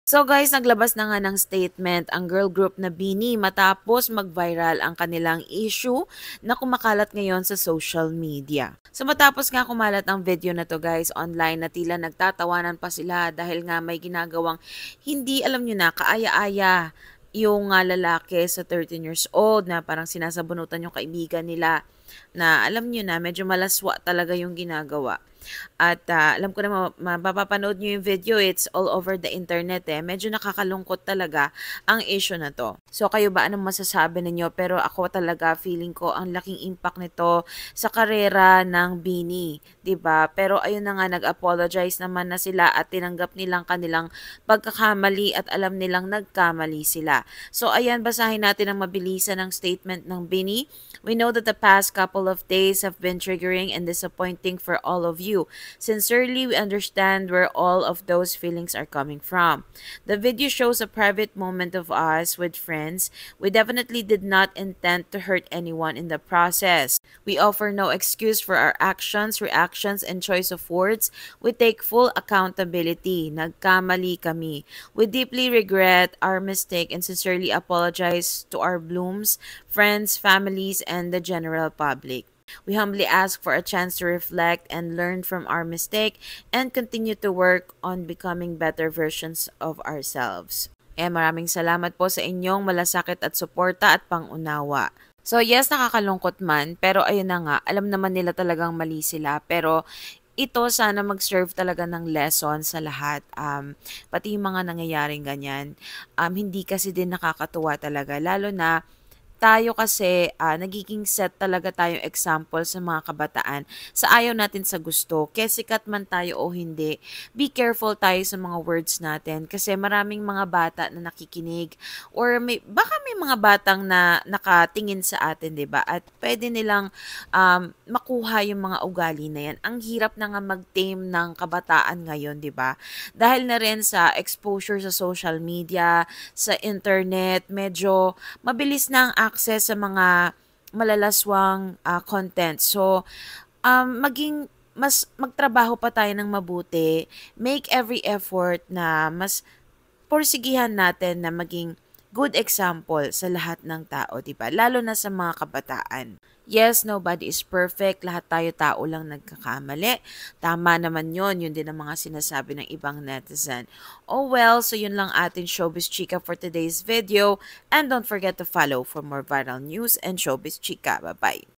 So guys, naglabas na nga ng statement ang girl group na BINI matapos mag-viral ang kanilang issue na kumakalat ngayon sa social media. So matapos nga kumalat ang video na to guys online na tila nagtatawanan pa sila dahil nga may ginagawang hindi alam nyo na kaaya-aya yung lalaki sa 13 years old na parang sinasabunutan yung kaibigan nila na alam nyo na medyo malaswa talaga yung ginagawa. At alam ko na mapapanood nyo yung video, it's all over the internet eh. Medyo nakakalungkot talaga ang issue na to. So kayo ba, anong masasabi ninyo? Pero ako talaga feeling ko ang laking impact nito sa karera ng BINI, 'di ba? Pero ayun na nga, nag-apologize naman na sila at tinanggap nilang kanilang pagkakamali at alam nilang nagkamali sila. So ayan, basahin natin ang mabilisan ng statement ng BINI. We know that the past couple of days have been triggering and disappointing for all of you. Sincerely, we understand where all of those feelings are coming from. The video shows a private moment of us with friends. We definitely did not intend to hurt anyone in the process. We offer no excuse for our actions, reactions, and choice of words. We take full accountability. Nagkamali kami. We deeply regret our mistake and sincerely apologize to our blooms, friends, families, and the general public. We humbly ask for a chance to reflect and learn from our mistake and continue to work on becoming better versions of ourselves. Maraming salamat po sa inyong malasakit at suporta at pangunawa. So yes, nakakalungkot man, pero ayun na nga, alam naman nila talagang mali sila, pero ito sana mag-serve talaga ng lesson sa lahat. Pati yung mga nangyayaring ganyan, hindi kasi din nakakatuwa talaga, lalo na tayo kasi nagiging set talaga tayong example sa mga kabataan sa ayaw natin sa gusto. Kaya sikat man tayo o hindi, be careful tayo sa mga words natin kasi maraming mga bata na nakikinig or baka may mga batang na nakatingin sa atin, 'di ba? At pwede nilang makuha yung mga ugali na yan. Ang hirap na nga mag-tame ng kabataan ngayon, 'di ba? Dahil na rin sa exposure sa social media, sa internet, medyo mabilis na ang access sa mga malalaswang content. So, mas magtrabaho pa tayo ng mabuti, make every effort na mas porsigihan natin na maging good example sa lahat ng tao, 'di ba? Lalo na sa mga kabataan. Yes, nobody is perfect. Lahat tayo tao lang nagkakamali. Tama naman yon. Yun din ang mga sinasabi ng ibang netizen. Oh well, so yun lang atin Showbiz Chika for today's video. And don't forget to follow for more viral news and Showbiz Chika. Bye-bye.